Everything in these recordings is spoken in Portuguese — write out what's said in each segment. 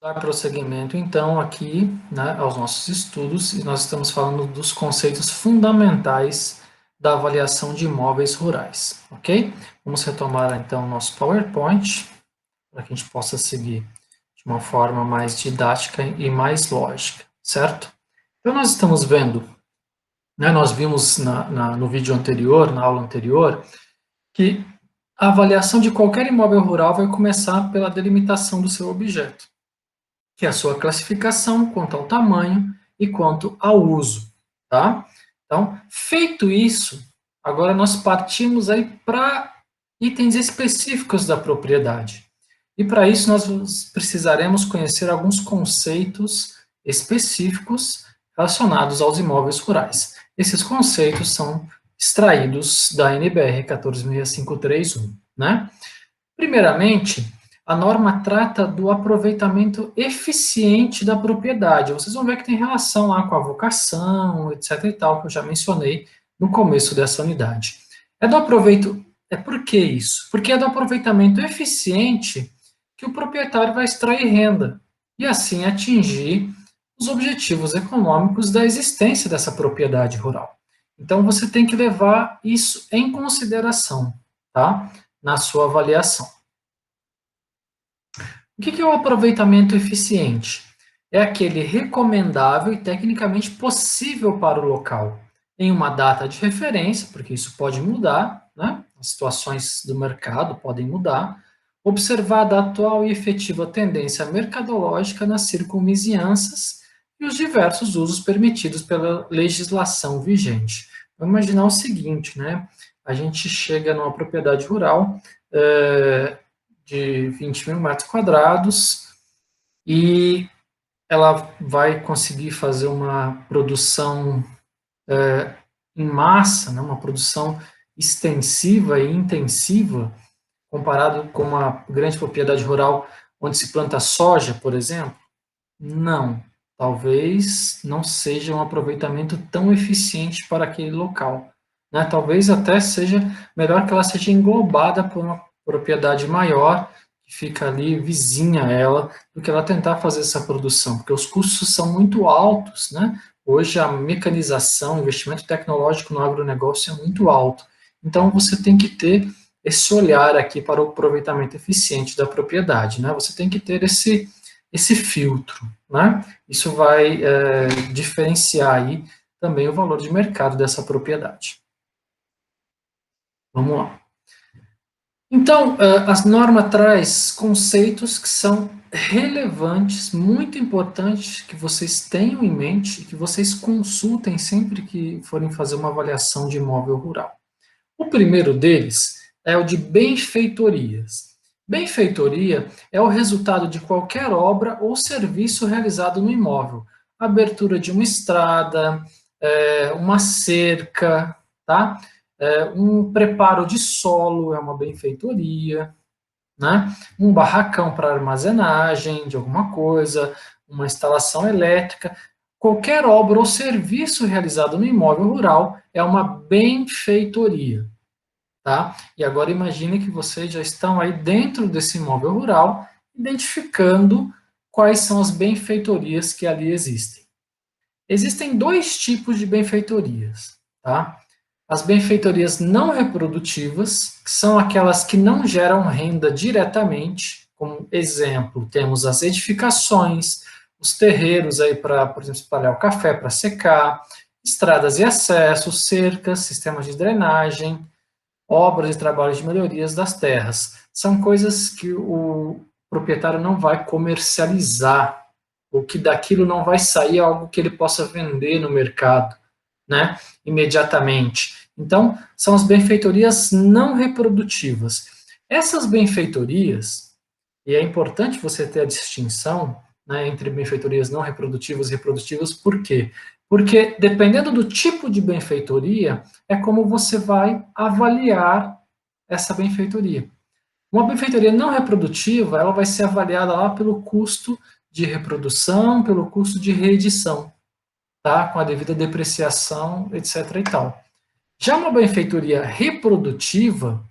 Dar prosseguimento, então, aqui, né, aos nossos estudos, e nós estamos falando dos conceitos fundamentais da avaliação de imóveis rurais, ok? Vamos retomar, então, o nosso PowerPoint, para que a gente possa seguir de uma forma mais didática e mais lógica, certo? Então, nós estamos vendo, né, nós vimos no vídeo anterior, na aula anterior, que a avaliação de qualquer imóvel rural vai começar pela delimitação do seu objeto, que é a sua classificação quanto ao tamanho e quanto ao uso, tá? Então, feito isso, agora nós partimos aí para itens específicos da propriedade. E para isso nós precisaremos conhecer alguns conceitos específicos relacionados aos imóveis rurais. Esses conceitos são extraídos da NBR 14653-1, né? Primeiramente, a norma trata do aproveitamento eficiente da propriedade. Vocês vão ver que tem relação lá com a vocação, etc. e tal, que eu já mencionei no começo dessa unidade. Por que isso? Porque é do aproveitamento eficiente que o proprietário vai extrair renda e assim atingir os objetivos econômicos da existência dessa propriedade rural. Então você tem que levar isso em consideração, tá? Na sua avaliação. O que é o aproveitamento eficiente? É aquele recomendável e tecnicamente possível para o local, em uma data de referência, porque isso pode mudar, né? As situações do mercado podem mudar, observada a atual e efetiva tendência mercadológica nas circunvizinhanças e os diversos usos permitidos pela legislação vigente. Vamos imaginar o seguinte, né? A gente chega numa propriedade rural, de 20 mil metros quadrados e ela vai conseguir fazer uma produção em massa, né, uma produção extensiva e intensiva, comparado com uma grande propriedade rural onde se planta soja, por exemplo? Não. Talvez não seja um aproveitamento tão eficiente para aquele local. Né? Talvez até seja melhor que ela seja englobada por uma propriedade maior, que fica ali vizinha a ela, do que ela tentar fazer essa produção, porque os custos são muito altos, né? Hoje a mecanização, o investimento tecnológico no agronegócio é muito alto. Então você tem que ter esse olhar aqui para o aproveitamento eficiente da propriedade, né? Você tem que ter esse filtro, né? Isso vai diferenciar aí também o valor de mercado dessa propriedade. Vamos lá. Então, a norma traz conceitos que são relevantes, muito importantes, que vocês tenham em mente e que vocês consultem sempre que forem fazer uma avaliação de imóvel rural. O primeiro deles é o de benfeitorias. Benfeitoria é o resultado de qualquer obra ou serviço realizado no imóvel. Abertura de uma estrada, uma cerca, tá? Um preparo de solo é uma benfeitoria, né? Um barracão para armazenagem de alguma coisa, uma instalação elétrica. Qualquer obra ou serviço realizado no imóvel rural é uma benfeitoria. Tá? E agora imagine que vocês já estão aí dentro desse imóvel rural, identificando quais são as benfeitorias que ali existem. Existem dois tipos de benfeitorias, tá? As benfeitorias não reprodutivas, que são aquelas que não geram renda diretamente, como exemplo, temos as edificações, os terreiros aí para, por exemplo, espalhar o café para secar, estradas e acessos, cercas, sistemas de drenagem, obras e trabalhos de melhorias das terras. São coisas que o proprietário não vai comercializar, ou que daquilo não vai sair algo que ele possa vender no mercado, né, imediatamente. Então, são as benfeitorias não reprodutivas. Essas benfeitorias, e é importante você ter a distinção, né, entre benfeitorias não reprodutivas e reprodutivas, por quê? Porque dependendo do tipo de benfeitoria, é como você vai avaliar essa benfeitoria. Uma benfeitoria não reprodutiva, ela vai ser avaliada lá pelo custo de reprodução, pelo custo de reedição, tá? Com a devida depreciação, etc. e tal. Já uma benfeitoria reprodutiva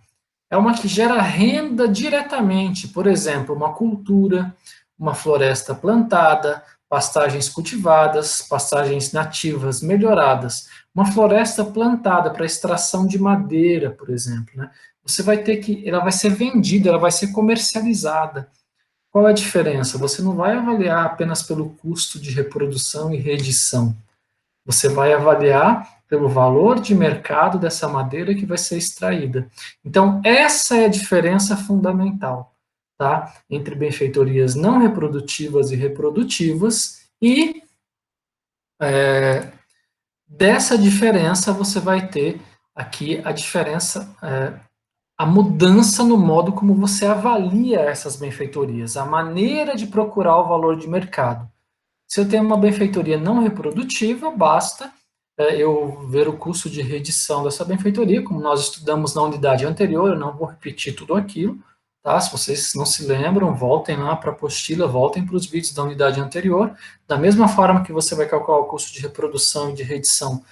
é uma que gera renda diretamente, por exemplo, uma cultura, uma floresta plantada, pastagens cultivadas, pastagens nativas melhoradas. Uma floresta plantada para extração de madeira, por exemplo, né? Você vai ter que, ela vai ser vendida, ela vai ser comercializada. Qual é a diferença? Você não vai avaliar apenas pelo custo de reprodução e reedição. Você vai avaliar pelo valor de mercado dessa madeira que vai ser extraída. Então, essa é a diferença fundamental, tá? Entre benfeitorias não reprodutivas e reprodutivas, e dessa diferença você vai ter aqui a diferença, a mudança no modo como você avalia essas benfeitorias, a maneira de procurar o valor de mercado. Se eu tenho uma benfeitoria não reprodutiva, basta eu ver o custo de reedição dessa benfeitoria, como nós estudamos na unidade anterior, eu não vou repetir tudo aquilo, tá? Se vocês não se lembram, voltem lá para a apostila, voltem para os vídeos da unidade anterior. Da mesma forma que você vai calcular o custo de reprodução e de reedição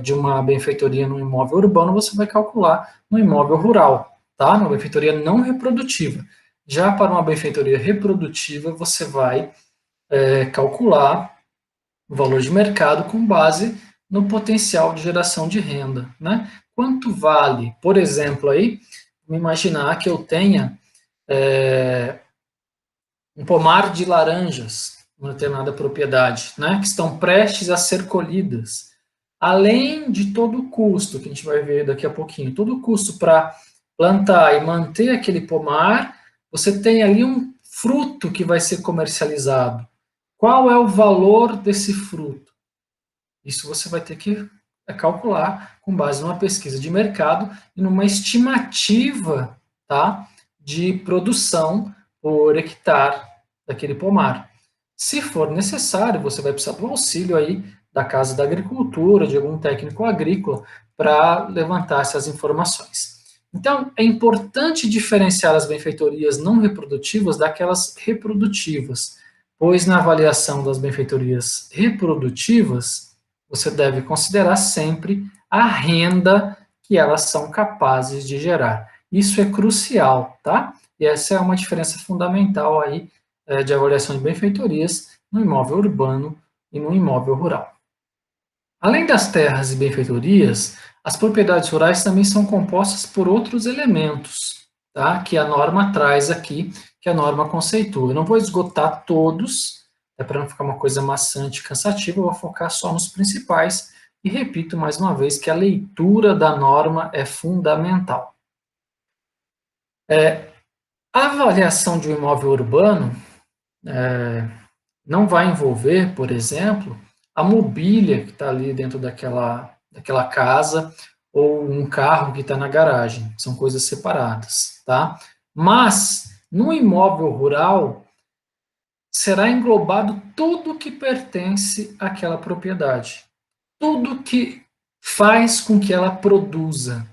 de uma benfeitoria no imóvel urbano, você vai calcular no imóvel rural, tá? Na benfeitoria não reprodutiva. Já para uma benfeitoria reprodutiva, você vai calcular o valor de mercado com base no potencial de geração de renda, né? Quanto vale, por exemplo, aí, vamos imaginar que eu tenha um pomar de laranjas numa determinada propriedade, né? Que estão prestes a ser colhidas. Além de todo o custo, que a gente vai ver daqui a pouquinho, todo o custo para plantar e manter aquele pomar, você tem ali um fruto que vai ser comercializado. Qual é o valor desse fruto? Isso você vai ter que calcular com base numa pesquisa de mercado e numa estimativa, tá, de produção por hectare daquele pomar. Se for necessário, você vai precisar do auxílio aí da Casa da Agricultura, de algum técnico agrícola, para levantar essas informações. Então, é importante diferenciar as benfeitorias não reprodutivas daquelas reprodutivas, pois na avaliação das benfeitorias reprodutivas, você deve considerar sempre a renda que elas são capazes de gerar. Isso é crucial, tá? E essa é uma diferença fundamental aí de avaliação de benfeitorias no imóvel urbano e no imóvel rural. Além das terras e benfeitorias, as propriedades rurais também são compostas por outros elementos, tá? Que a norma traz aqui, que a norma conceitua. Eu não vou esgotar todos, para não ficar uma coisa maçante e cansativa, eu vou focar só nos principais e repito mais uma vez que a leitura da norma é fundamental. A avaliação de um imóvel urbano não vai envolver, por exemplo, a mobília que está ali dentro daquela casa ou um carro que está na garagem. São coisas separadas, tá? Mas, no imóvel rural, será englobado tudo que pertence àquela propriedade. Tudo que faz com que ela produza,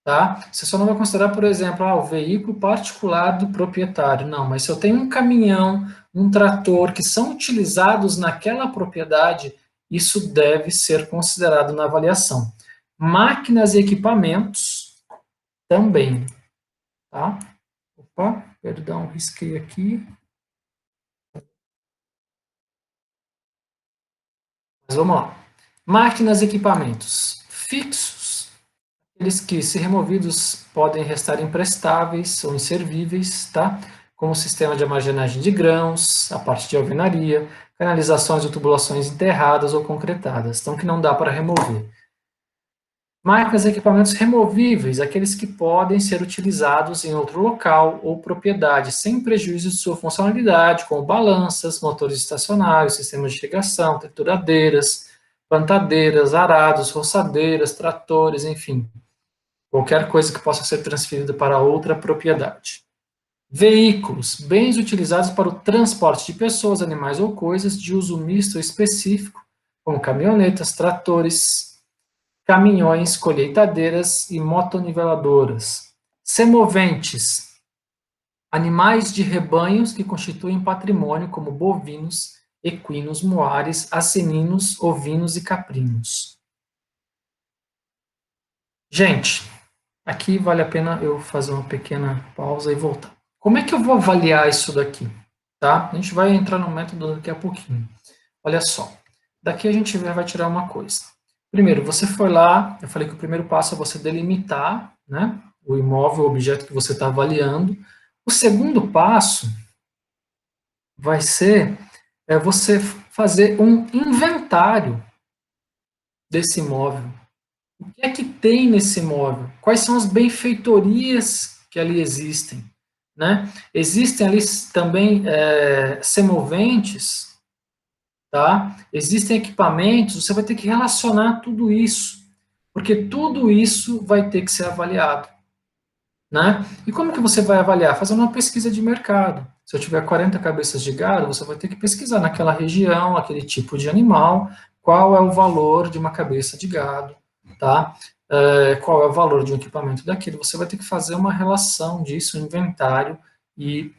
tá? Você só não vai considerar, por exemplo, o veículo particular do proprietário. Não, mas se eu tenho um caminhão, um trator que são utilizados naquela propriedade, isso deve ser considerado na avaliação. Máquinas e equipamentos também, tá? Opa, perdão, risquei aqui. Mas vamos lá. Máquinas e equipamentos fixos, aqueles que, se removidos, podem restar imprestáveis ou inservíveis, tá? Como o sistema de armazenagem de grãos, a parte de alvenaria, canalizações ou tubulações enterradas ou concretadas, então que não dá para remover. Máquinas e equipamentos removíveis, aqueles que podem ser utilizados em outro local ou propriedade, sem prejuízo de sua funcionalidade, como balanças, motores estacionários, sistemas de irrigação, trituradeiras, plantadeiras, arados, roçadeiras, tratores, enfim, qualquer coisa que possa ser transferida para outra propriedade. Veículos, bens utilizados para o transporte de pessoas, animais ou coisas de uso misto ou específico, como caminhonetas, tratores, caminhões, colheitadeiras e motoniveladoras. Semoventes, animais de rebanhos que constituem patrimônio, como bovinos, equinos, moares, aceninos, ovinos e caprinos. Gente, aqui vale a pena eu fazer uma pequena pausa e voltar. Como é que eu vou avaliar isso daqui? tá? A gente vai entrar no método daqui a pouquinho. Olha só, daqui a gente vai tirar uma coisa. Primeiro, você foi lá, eu falei que o primeiro passo é você delimitar, né, o imóvel, o objeto que você está avaliando. O segundo passo vai ser você fazer um inventário desse imóvel. O que é que tem nesse imóvel? Quais são as benfeitorias que ali existem? Né? Existem ali também semoventes, tá? Existem equipamentos, você vai ter que relacionar tudo isso, porque tudo isso vai ter que ser avaliado. Né? E como que você vai avaliar? Fazendo uma pesquisa de mercado. Se eu tiver 40 cabeças de gado, você vai ter que pesquisar naquela região, aquele tipo de animal, qual é o valor de uma cabeça de gado, tá? Qual é o valor de um equipamento daquele. Você vai ter que fazer uma relação disso, um inventário e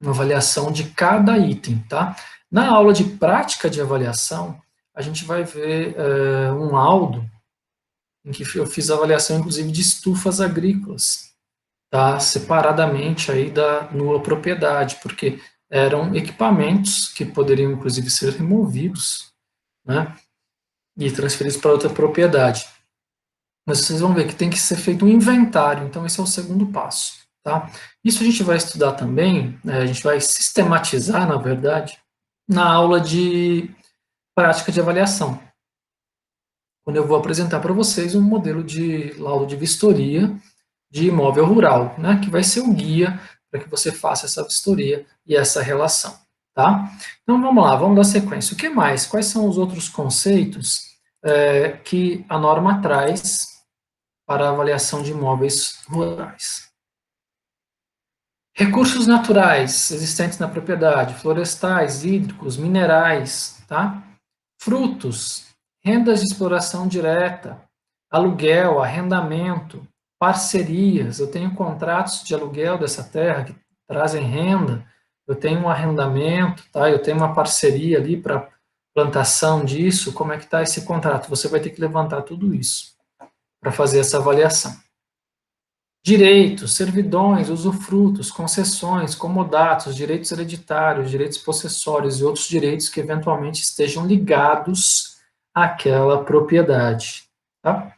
uma avaliação de cada item, tá? Na aula de prática de avaliação, a gente vai ver um laudo em que eu fiz a avaliação, inclusive, de estufas agrícolas, tá, separadamente aí da nua propriedade, porque eram equipamentos que poderiam, inclusive, ser removidos, né, e transferidos para outra propriedade. Mas vocês vão ver que tem que ser feito um inventário, então esse é o segundo passo, tá? Isso a gente vai estudar também, a gente vai sistematizar, na verdade, na aula de prática de avaliação, quando eu vou apresentar para vocês um modelo de laudo de vistoria de imóvel rural, né, que vai ser o guia para que você faça essa vistoria e essa relação, tá? Então vamos lá, vamos dar sequência. O que mais? Quais são os outros conceitos que a norma traz para a avaliação de imóveis rurais? Recursos naturais existentes na propriedade, florestais, hídricos, minerais, tá? Frutos, rendas de exploração direta, aluguel, arrendamento, parcerias. Eu tenho contratos de aluguel dessa terra que trazem renda, eu tenho um arrendamento, tá? Eu tenho uma parceria ali para plantação disso. Como é que está esse contrato? Você vai ter que levantar tudo isso para fazer essa avaliação. Direitos, servidões, usufrutos, concessões, comodatos, direitos hereditários, direitos possessórios e outros direitos que eventualmente estejam ligados àquela propriedade. Tá?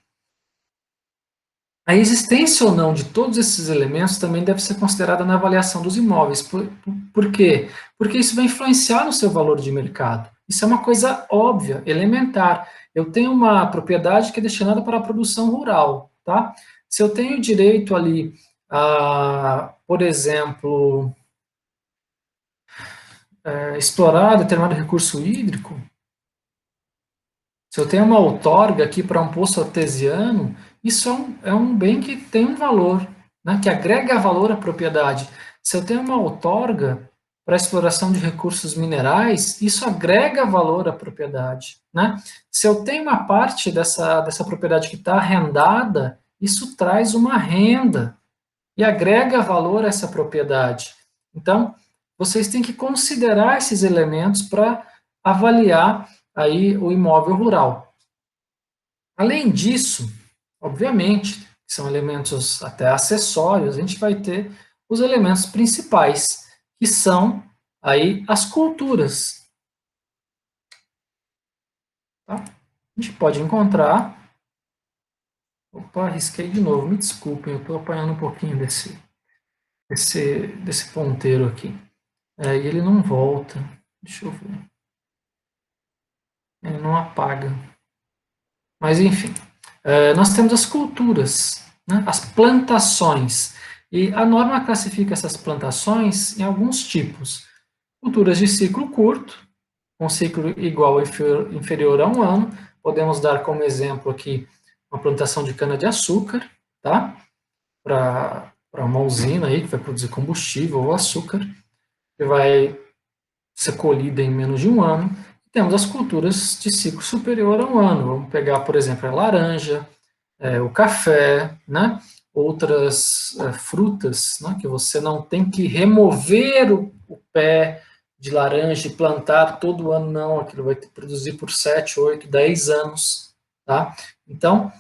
A existência ou não de todos esses elementos também deve ser considerada na avaliação dos imóveis. Por quê? Porque isso vai influenciar no seu valor de mercado. Isso é uma coisa óbvia, elementar. Eu tenho uma propriedade que é destinada para a produção rural, tá? Se eu tenho direito ali a, por exemplo, explorar determinado recurso hídrico, se eu tenho uma outorga aqui para um poço artesiano, isso é um bem que tem um valor, né, que agrega valor à propriedade. Se eu tenho uma outorga para exploração de recursos minerais, isso agrega valor à propriedade. Né? Se eu tenho uma parte dessa propriedade que está arrendada, isso traz uma renda e agrega valor a essa propriedade. Então, vocês têm que considerar esses elementos para avaliar aí o imóvel rural. Além disso, obviamente, são elementos até acessórios, a gente vai ter os elementos principais, que são aí as culturas. Tá? A gente pode encontrar. Opa, risquei de novo, me desculpem, eu estou apanhando um pouquinho desse ponteiro aqui. E ele não volta. Deixa eu ver. Ele não apaga. Mas, enfim, nós temos as culturas, né, as plantações. E a norma classifica essas plantações em alguns tipos. Culturas de ciclo curto, com ciclo igual ou inferior a um ano. Podemos dar como exemplo aqui uma plantação de cana-de-açúcar, tá? Para uma usina aí que vai produzir combustível ou açúcar, que vai ser colhida em menos de um ano. Temos as culturas de ciclo superior a um ano. Vamos pegar, por exemplo, a laranja, o café, né? Outras frutas, né? Que você não tem que remover o pé de laranja e plantar todo ano, não. Aquilo vai produzir por 7, 8, 10 anos. Tá? Então,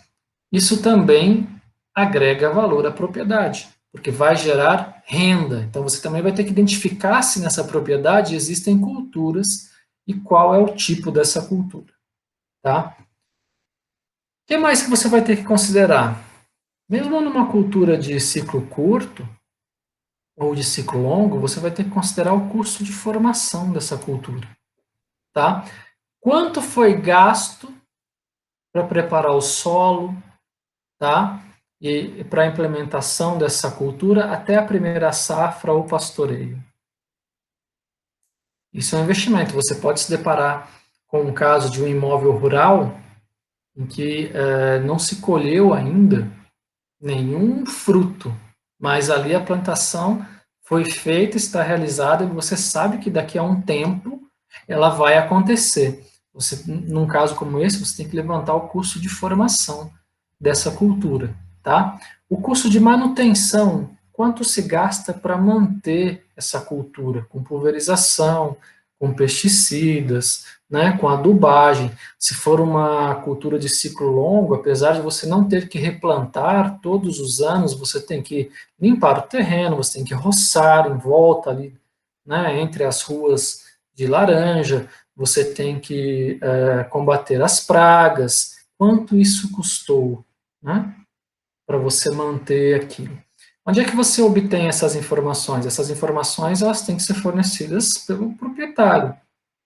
isso também agrega valor à propriedade. porque vai gerar renda. Então, você também vai ter que identificar se nessa propriedade existem culturas e qual é o tipo dessa cultura, tá? O que mais que você vai ter que considerar? Mesmo numa cultura de ciclo curto ou de ciclo longo, você vai ter que considerar o custo de formação dessa cultura, tá? Quanto foi gasto para preparar o solo, tá? E para a implementação dessa cultura até a primeira safra ou pastoreio. Isso é um investimento. Você pode se deparar com um caso de um imóvel rural em que não se colheu ainda nenhum fruto, mas ali a plantação foi feita, está realizada, e você sabe que daqui a um tempo ela vai acontecer. Você, num caso como esse, você tem que levantar o custo de formação dessa cultura, tá? O custo de manutenção, quanto se gasta para manter essa cultura, com pulverização, com pesticidas, né, com adubagem. Se for uma cultura de ciclo longo, apesar de você não ter que replantar todos os anos, você tem que limpar o terreno, você tem que roçar em volta ali, né, entre as ruas de laranja, você tem que combater as pragas. Quanto isso custou, né, para você manter aquilo? Onde é que você obtém essas informações? Essas informações elas têm que ser fornecidas pelo proprietário.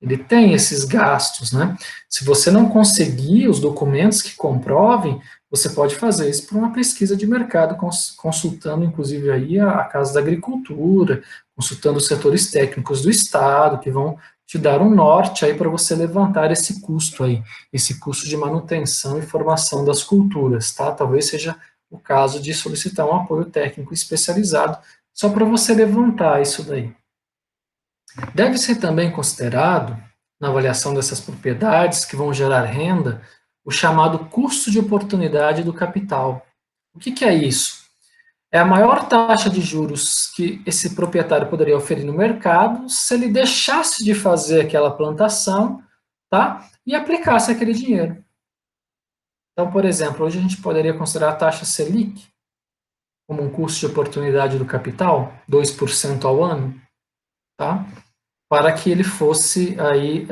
Ele tem esses gastos, né? Se você não conseguir os documentos que comprovem, você pode fazer isso por uma pesquisa de mercado, consultando inclusive aí a Casa da Agricultura, consultando os setores técnicos do Estado, que vão te dar um norte aí para você levantar esse custo aí, esse custo de manutenção e formação das culturas, tá? Talvez seja o caso de solicitar um apoio técnico especializado, só para você levantar isso daí. Deve ser também considerado, na avaliação dessas propriedades que vão gerar renda, o chamado custo de oportunidade do capital. O que é isso? É a maior taxa de juros que esse proprietário poderia oferir no mercado se ele deixasse de fazer aquela plantação, tá? E aplicasse aquele dinheiro. Então, por exemplo, hoje a gente poderia considerar a taxa Selic como um custo de oportunidade do capital, 2% ao ano, tá? Para que ele fosse aí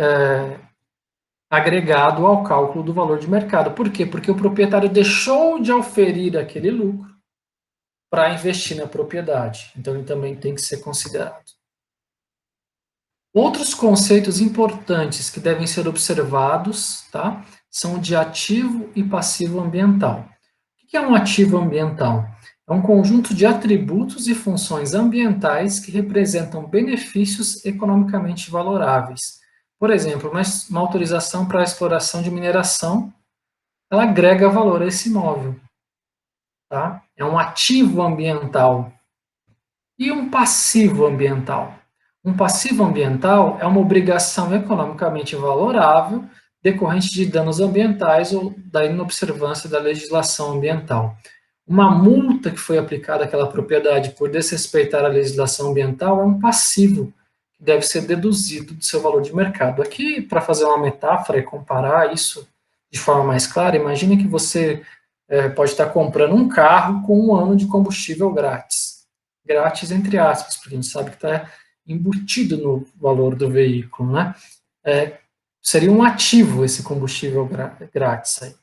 agregado ao cálculo do valor de mercado. Por quê? Porque o proprietário deixou de oferir aquele lucro para investir na propriedade. Então, ele também tem que ser considerado. Outros conceitos importantes que devem ser observados, tá, são o de ativo e passivo ambiental. O que é um ativo ambiental? É um conjunto de atributos e funções ambientais que representam benefícios economicamente valoráveis. Por exemplo, uma autorização para a exploração de mineração, ela agrega valor a esse imóvel. Tá? É um ativo ambiental. E um passivo ambiental? Um passivo ambiental é uma obrigação economicamente valorável decorrente de danos ambientais ou da inobservância da legislação ambiental. Uma multa que foi aplicada àquela propriedade por desrespeitar a legislação ambiental é um passivo que deve ser deduzido do seu valor de mercado. Aqui, para fazer uma metáfora e comparar isso de forma mais clara, imagine que você pode estar comprando um carro com 1 ano de combustível grátis. Grátis entre aspas, porque a gente sabe que está embutido no valor do veículo, né? Seria um ativo esse combustível grátis aí,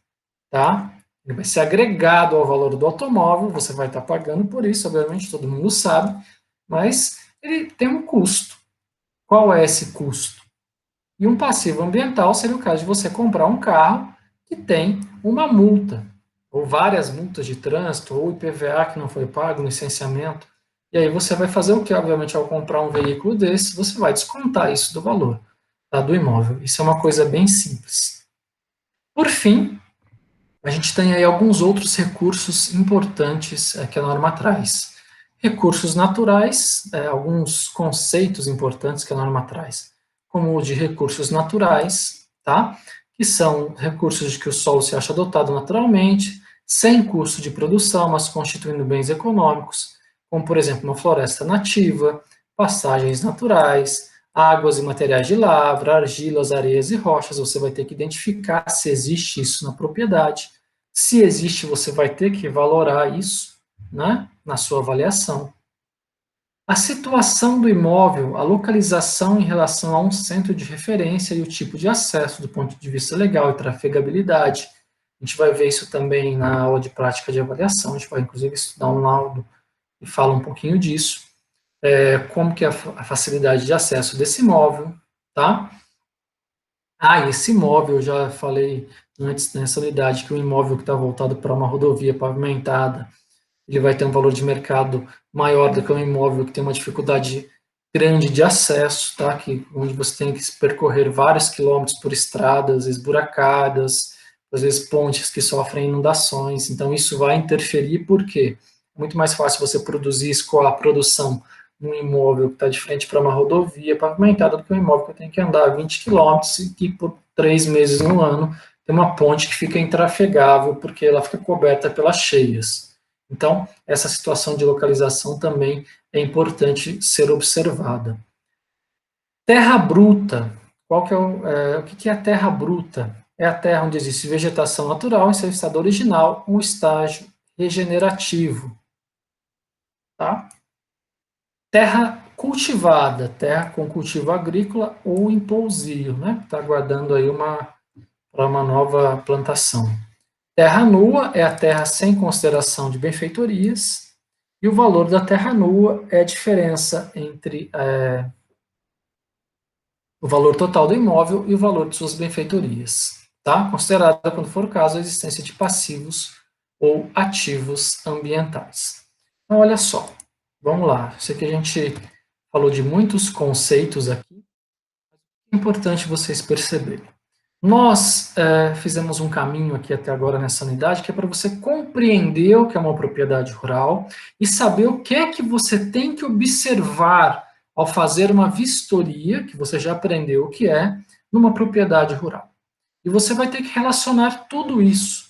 tá? Ele vai ser agregado ao valor do automóvel, você vai estar pagando por isso, obviamente todo mundo sabe, mas ele tem um custo. Qual é esse custo? E um passivo ambiental seria o caso de você comprar um carro que tem uma multa, ou várias multas de trânsito, ou IPVA que não foi pago, licenciamento. E aí você vai fazer o que? Obviamente, ao comprar um veículo desse, você vai descontar isso do valor, tá, do imóvel. Isso é uma coisa bem simples. Por fim, a gente tem aí alguns outros recursos importantes que a norma traz. Recursos naturais, alguns conceitos importantes que a norma traz, como o de recursos naturais, tá? Que são recursos de que o solo se acha dotado naturalmente, sem custo de produção, mas constituindo bens econômicos, como, por exemplo, uma floresta nativa, passagens naturais, águas e materiais de lavra, argilas, areias e rochas. Você vai ter que identificar se existe isso na propriedade. Se existe, você vai ter que valorar isso, né, na sua avaliação. A situação do imóvel, a localização em relação a um centro de referência e o tipo de acesso do ponto de vista legal e trafegabilidade. A gente vai ver isso também na aula de prática de avaliação, a gente vai inclusive estudar um laudo e fala um pouquinho disso. Como que é a facilidade de acesso desse imóvel, tá? E esse imóvel, eu já falei antes nessa unidade, que o imóvel que está voltado para uma rodovia pavimentada, ele vai ter um valor de mercado maior do que um imóvel que tem uma dificuldade grande de acesso, tá? Onde você tem que percorrer vários quilômetros por estradas esburacadas, às vezes pontes que sofrem inundações. Então, isso vai interferir, porque é muito mais fácil você produzir, escoar a produção num imóvel que está de frente para uma rodovia pavimentada do que um imóvel que tem que andar 20 quilômetros e que por 3 meses no ano tem uma ponte que fica intrafegável porque ela fica coberta pelas cheias. Então, essa situação de localização também é importante ser observada. Terra bruta. O que é a terra bruta? É a terra onde existe vegetação natural em seu estado original, um estágio regenerativo. Tá? Terra cultivada, terra com cultivo agrícola ou em pousio, né? Está aguardando aí para uma nova plantação. Terra nua é a terra sem consideração de benfeitorias, e o valor da terra nua é a diferença entre o valor total do imóvel e o valor de suas benfeitorias, tá? Considerada, quando for o caso, a existência de passivos ou ativos ambientais. Então, olha só, vamos lá. Isso aqui a gente falou de muitos conceitos aqui, é importante vocês perceberem. Nós fizemos um caminho aqui até agora nessa unidade, que é para você compreender o que é uma propriedade rural e saber o que é que você tem que observar ao fazer uma vistoria, que você já aprendeu o que é, numa propriedade rural. E você vai ter que relacionar tudo isso.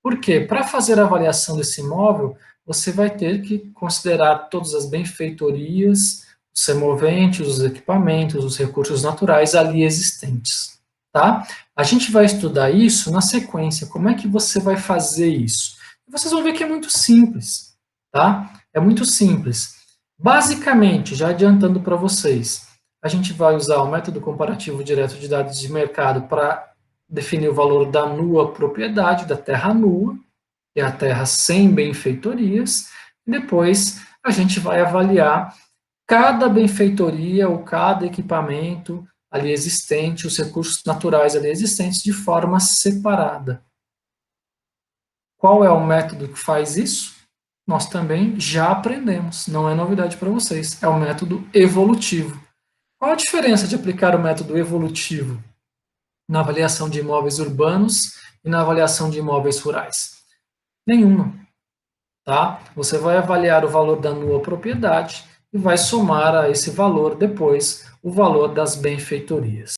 Por quê? Para fazer a avaliação desse imóvel, você vai ter que considerar todas as benfeitorias, os removentes, os equipamentos, os recursos naturais ali existentes. Tá? A gente vai estudar isso na sequência. Como é que você vai fazer isso? Vocês vão ver que é muito simples. Tá? É muito simples. Basicamente, já adiantando para vocês, a gente vai usar o método comparativo direto de dados de mercado para definir o valor da nua propriedade, da terra nua, que é a terra sem benfeitorias, e depois a gente vai avaliar cada benfeitoria ou cada equipamento ali existente, os recursos naturais ali existentes, de forma separada. Qual é o método que faz isso? Nós também já aprendemos, não é novidade para vocês, é o método evolutivo. Qual a diferença de aplicar o método evolutivo na avaliação de imóveis urbanos e na avaliação de imóveis rurais? Nenhuma. Tá? Você vai avaliar o valor da nua propriedade e vai somar a esse valor depois o valor das benfeitorias.